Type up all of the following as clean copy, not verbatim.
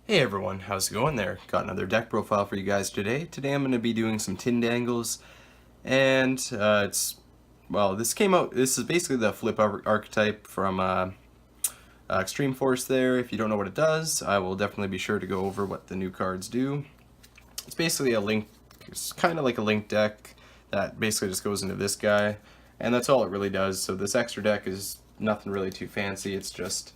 Hey everyone, how's it going there? Got another deck profile for you guys today. Today I'm going to be doing some Tindangles, and this is basically the flip archetype from Extreme Force there. If you don't know what it does, I will definitely be sure to go over what the new cards do. It's basically it's kind of like a link deck that basically just goes into this guy, and that's all it really does. So this extra deck is nothing really too fancy, it's just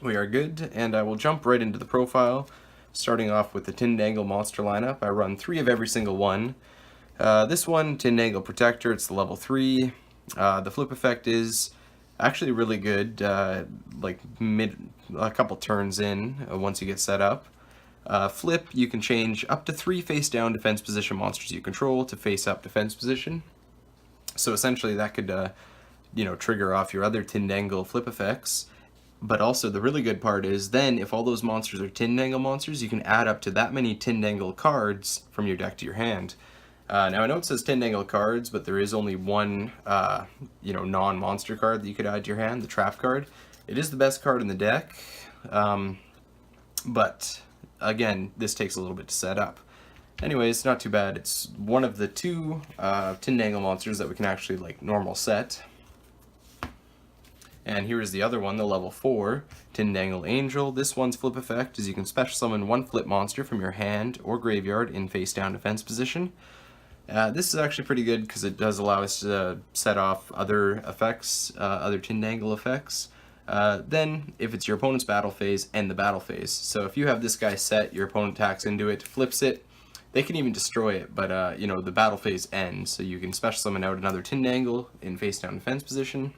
we are good, and I will jump right into the profile, starting off with the Tindangle monster lineup. I run 3 of every single one. This one, Tindangle Protector, it's the level 3. The flip effect is actually really good, like a couple turns in once you get set up. Flip, you can change up to 3 face down defense position monsters you control to face up defense position. So essentially that could trigger off your other Tindangle flip effects. But also the really good part is then if all those monsters are Tindangle monsters, you can add up to that many Tindangle cards from your deck to your hand. Now I know it says Tindangle cards, but there is only one non-monster card that you could add to your hand, the trap card. It is the best card in the deck, but again, this takes a little bit to set up. Anyways, not too bad. It's one of the 2 Tindangle monsters that we can actually normal set. And here is the other one, the level 4, Tindangle Angel. This one's flip effect is you can special summon 1 flip monster from your hand or graveyard in face down defense position. This is actually pretty good because it does allow us to set off other effects, other Tindangle effects. Then, if it's your opponent's battle phase, end the battle phase. So if you have this guy set, your opponent attacks into it, flips it, they can even destroy it, but the battle phase ends. So you can special summon out another Tindangle in face down defense position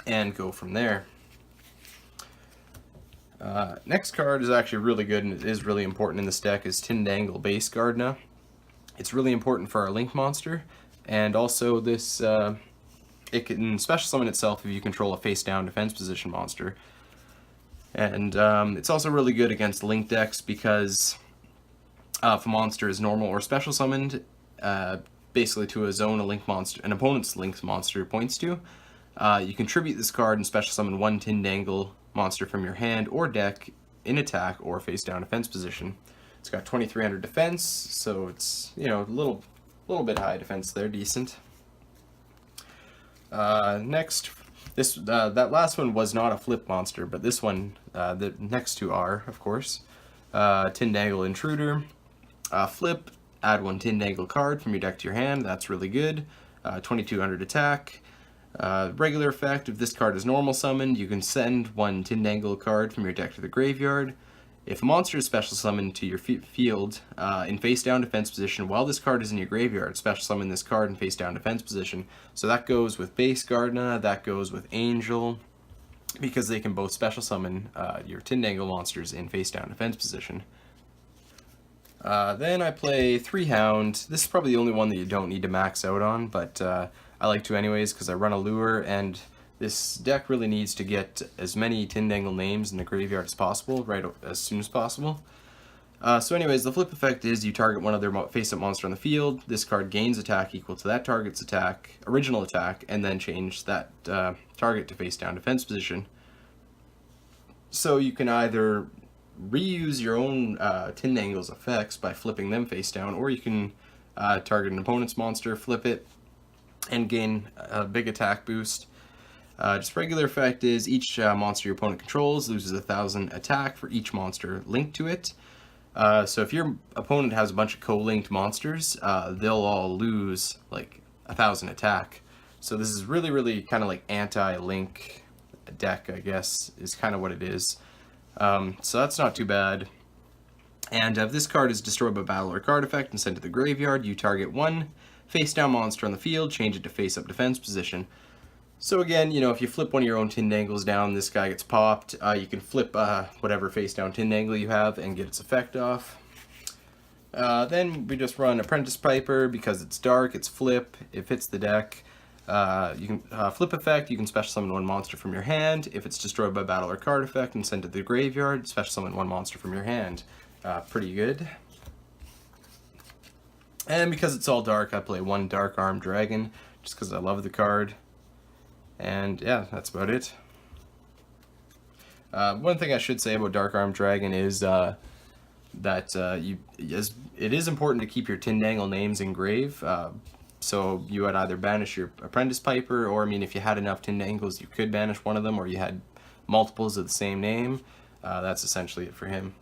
and go from there. Next card is actually really good and it is really important in this deck is Tindangle Base Gardna. It's really important for our Link monster, and also this it can special summon itself if you control a face down defense position monster. And it's also really good against Link decks because if a monster is normal or special summoned basically to a zone an opponent's Link monster points to, you contribute this card and special summon 1 Tindangle monster from your hand or deck in attack or face down defense position. It's got 2300 defense, so it's a little bit high defense there, decent. Next, that last one was not a flip monster, but this one, the next 2 are, of course. Tindangle Intruder, flip, add 1 Tindangle card from your deck to your hand. That's really good. 2200 attack. Regular effect, if this card is normal summoned, you can send 1 Tindangle card from your deck to the graveyard. If a monster is special summoned to your field in face down defense position while this card is in your graveyard, special summon this card in face down defense position. So that goes with Base Gardna, that goes with Angel, because they can both special summon your Tindangle monsters in face down defense position. Then I play 3 Hound. This is probably the only one that you don't need to max out on, but I like to anyways because I run a lure, and this deck really needs to get as many Tindangle names in the graveyard as possible, right as soon as possible. So anyways, the flip effect is you target one other face-up monster on the field. This card gains attack equal to that target's original attack, and then change that target to face-down defense position. So you can either reuse your own Tindangle's effects by flipping them face-down, or you can target an opponent's monster, flip it, and gain a big attack boost. Just regular effect is each monster your opponent controls loses 1000 attack for each monster linked to it. So if your opponent has a bunch of co-linked monsters, they'll all lose like 1000 attack. So this is really kind of like anti-link deck, I guess, is kind of what it is. So that's not too bad. And if this card is destroyed by battle or card effect and sent to the graveyard, you target 1 face-down monster on the field, change it to face-up defense position. So again, if you flip one of your own Tindangles down, this guy gets popped. You can flip whatever face-down Tindangle you have and get its effect off. Then we just run Apprentice Piper because it's dark, it's flip, it fits the deck. You can flip effect, you can special summon 1 monster from your hand. If it's destroyed by battle or card effect and sent to the graveyard, special summon 1 monster from your hand. Pretty good. And because it's all dark, I play 1 Dark Arm Dragon, just because I love the card. And yeah, that's about it. One thing I should say about Dark Arm Dragon is that it is important to keep your Tindangle names engraved. So you would either banish your Apprentice Piper, or I mean, if you had enough Tindangles, you could banish one of them, or you had multiples of the same name. That's essentially it for him.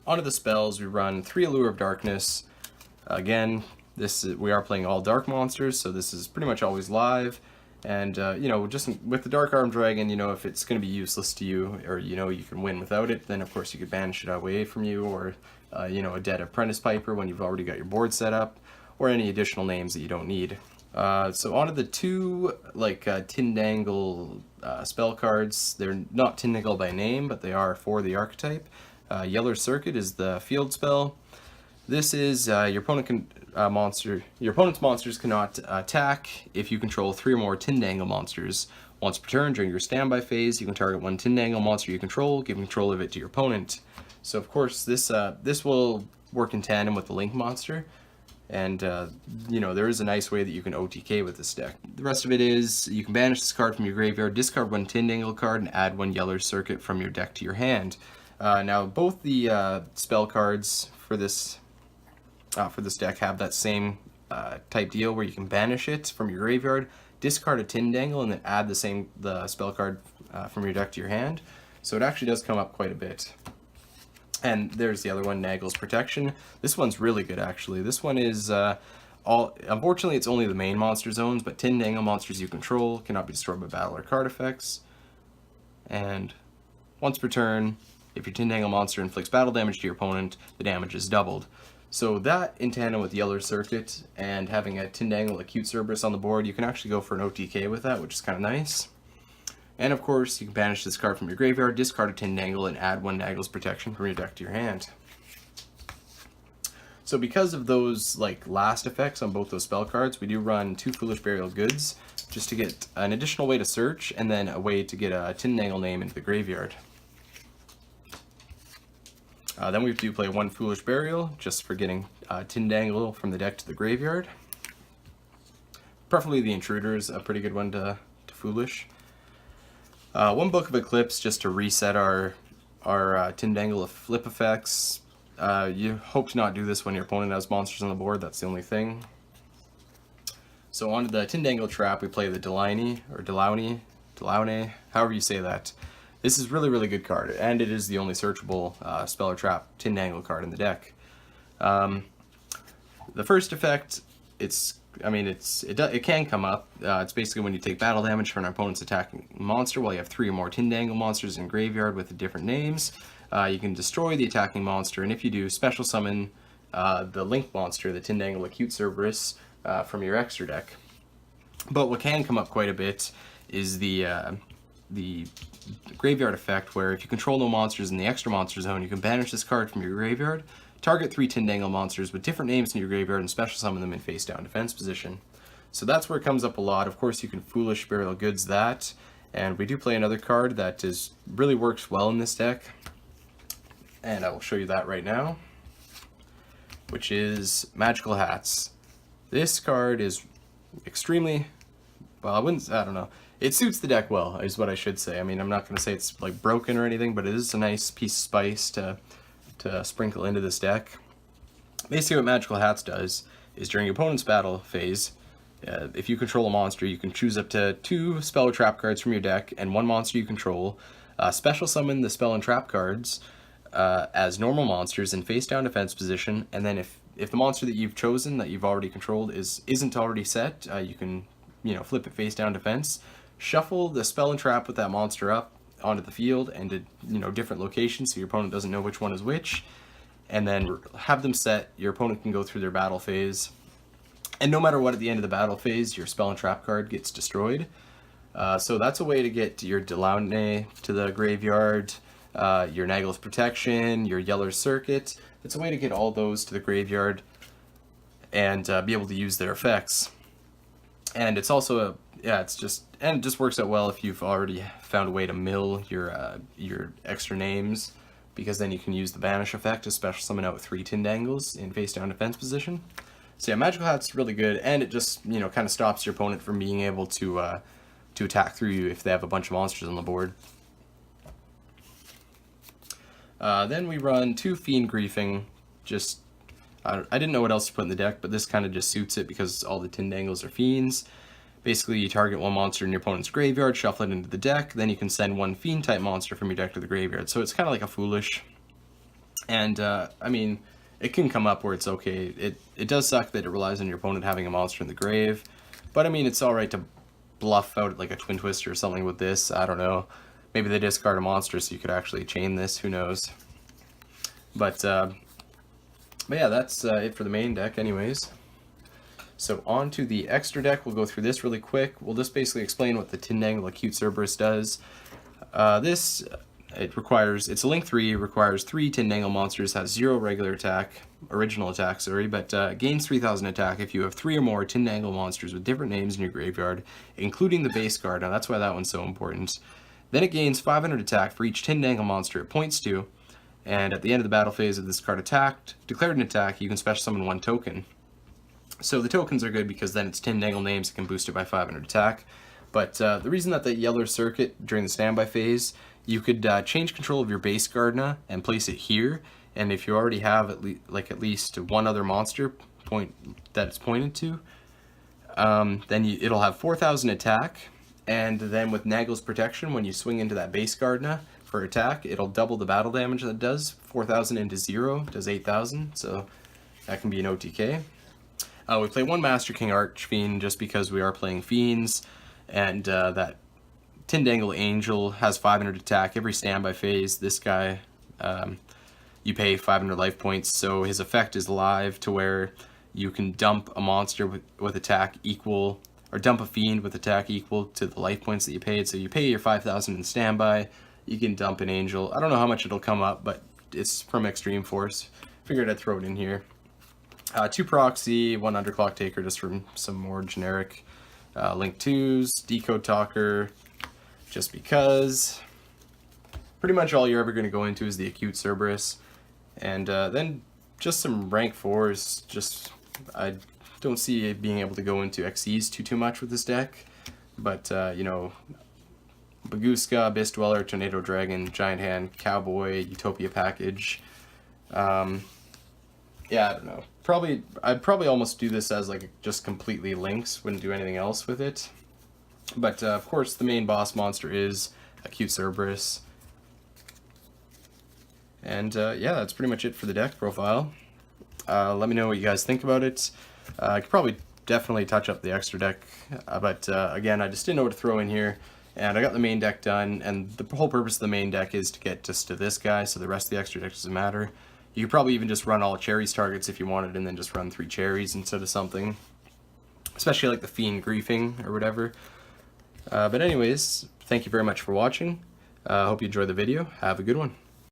Onto the spells, we run 3 Allure of Darkness. Again, we are playing all dark monsters, so this is pretty much always live. And, you know, just with the Dark Arm Dragon, you know, if it's going to be useless to you, or, you know, you can win without it, then of course you could banish it away from you, or, you know, a dead Apprentice Piper when you've already got your board set up, or any additional names that you don't need. So onto the 2, like, Tindangle spell cards. They're not Tindangle by name, but they are for the archetype. Yeller Circuit is the field spell. This is your opponent's monsters cannot attack if you control 3 or more Tindangle monsters. Once per turn, during your standby phase, you can target 1 Tindangle monster you control, give control of it to your opponent. So of course, this will work in tandem with the Link monster, and you know, there is a nice way that you can OTK with this deck. The rest of it is, you can banish this card from your graveyard, discard 1 Tindangle card, and add 1 Yeller Circuit from your deck to your hand. Now, both the spell cards for this deck have that same type deal where you can banish it from your graveyard, discard a Tindangle, and then add the spell card from your deck to your hand. So it actually does come up quite a bit. And there's the other one, Naggle's Protection. This one's really good, actually. This one is unfortunately, it's only the main monster zones, but Tindangle monsters you control cannot be destroyed by battle or card effects. And once per turn, if your Tindangle monster inflicts battle damage to your opponent, the damage is doubled. So that, in tandem with Yeller Circuit and having a Tindangle Acute Cerberus on the board, you can actually go for an OTK with that, which is kind of nice. And of course, you can banish this card from your graveyard, discard a Tindangle, and add 1 Naggle's Protection from your deck to your hand. So because of those like last effects on both those spell cards, we do run 2 Foolish Burial Goods, just to get an additional way to search, and then a way to get a Tindangle name into the graveyard. Then we do play 1 Foolish Burial, just for getting Tindangle from the deck to the graveyard. Preferably the Intruder is a pretty good one to Foolish. 1 Book of Eclipse, just to reset our Tindangle flip effects. You hope to not do this when your opponent has monsters on the board, that's the only thing. So on to the Tindangle Trap, we play the Delaunay, however you say that. This is really, really good card, and it is the only searchable spell or trap Tindangle card in the deck. The first effect, it can come up. It's basically when you take battle damage from an opponent's attacking monster while you have 3 or more Tindangle monsters in graveyard with different names. You can destroy the attacking monster, and if you do, special summon the Link monster, the Tindangle Acute Cerberus, from your extra deck. But what can come up quite a bit is the graveyard effect, where if you control no monsters in the extra monster zone, you can banish this card from your graveyard, target 3 Tindangle monsters with different names in your graveyard, and special summon them in face down defense position. So that's where it comes up a lot. Of course, you can Foolish Burial Goods that, and we do play another card that really works well in this deck, and I will show you that right now, which is Magical Hats. This card is extremely, well, I don't know. It suits the deck well, is what I should say. I mean, I'm not going to say it's like broken or anything, but it is a nice piece of spice to sprinkle into this deck. Basically what Magical Hats does is during your opponent's battle phase, if you control a monster, you can choose up to 2 spell or trap cards from your deck and 1 monster you control, special summon the spell and trap cards as normal monsters in face down defense position, and then if the monster that you've chosen that you've already controlled isn't already set, you can flip it face down defense, shuffle the spell and trap with that monster up onto the field and to different locations so your opponent doesn't know which one is which, and then have them set. Your opponent can go through their battle phase, and no matter what, at the end of the battle phase, your spell and trap card gets destroyed. So that's a way to get your Delaunay to the graveyard, your Naggle's Protection, your Yeller Circuit. It's a way to get all those to the graveyard and be able to use their effects. And it's also it just works out well if you've already found a way to mill your extra names, because then you can use the banish effect to special summon out 3 Tindangles in face down defense position. So yeah, Magical Hat's really good, and it just kind of stops your opponent from being able to attack through you if they have a bunch of monsters on the board. Then we run 2 Fiend Griefing. Just I didn't know what else to put in the deck, but this kind of just suits it because all the Tindangles are Fiends. Basically, you target one monster in your opponent's graveyard, shuffle it into the deck, then you can send one Fiend-type monster from your deck to the graveyard. So it's kind of like a Foolish. And, I mean, it can come up where it's okay. It does suck that it relies on your opponent having a monster in the grave, but I mean, it's alright to bluff out like a Twin Twister or something with this. I don't know. Maybe they discard a monster so you could actually chain this, who knows. But yeah, that's it for the main deck anyways. So on to the extra deck. We'll go through this really quick. We'll just basically explain what the Tindangle Acute Cerberus does. It's a link 3, requires 3 Tindangle monsters, has 0 regular attack, original attack, sorry, but gains 3000 attack if you have 3 or more Tindangle monsters with different names in your graveyard, including the base card. Now that's why that one's so important. Then it gains 500 attack for each Tindangle monster it points to, and at the end of the battle phase of this card declared an attack, you can special summon 1 token. So the tokens are good because then it's Tindangle names that can boost it by 500 attack. But the reason that the yellow circuit during the standby phase, you could change control of your base Gardna and place it here. And if you already have at least one other monster that it's pointed to, then it'll have 4000 attack. And then with Naggle's protection, when you swing into that base Gardna for attack, it'll double the battle damage that it does. 4000 into 0 does 8000, so that can be an OTK. We play 1 Master King Archfiend just because we are playing Fiends, and that Tindangle Angel has 500 attack every standby phase. This guy, you pay 500 life points, so his effect is live to where you can dump a monster with attack equal, or dump a Fiend with attack equal to the life points that you paid. So you pay your 5000 in standby, you can dump an Angel. I don't know how much it'll come up, but it's from Extreme Force. Figured I'd throw it in here. 2 Proxy, 1 Underclock Taker, just from some more generic Link 2s, Decode Talker, just because. Pretty much all you're ever going to go into is the Acute Cerberus. And then just some rank 4s, I don't see it being able to go into XCs too much with this deck. But, you know, Baguska, Abyss Dweller, Tornado Dragon, Giant Hand, Cowboy, Utopia Package. Yeah, I don't know. I'd probably almost do this as like just completely links, wouldn't do anything else with it. But of course the main boss monster is Acute Cerberus. And yeah, that's pretty much it for the deck profile. Let me know what you guys think about it. I could probably definitely touch up the extra deck, but again, I just didn't know what to throw in here. And I got the main deck done, and the whole purpose of the main deck is to get just to this guy, so the rest of the extra deck doesn't matter. You could probably even just run all cherries targets if you wanted, and then just run 3 cherries instead of something. Especially like the Fiend Griefing or whatever. But anyways, thank you very much for watching. Hope you enjoyed the video. Have a good one.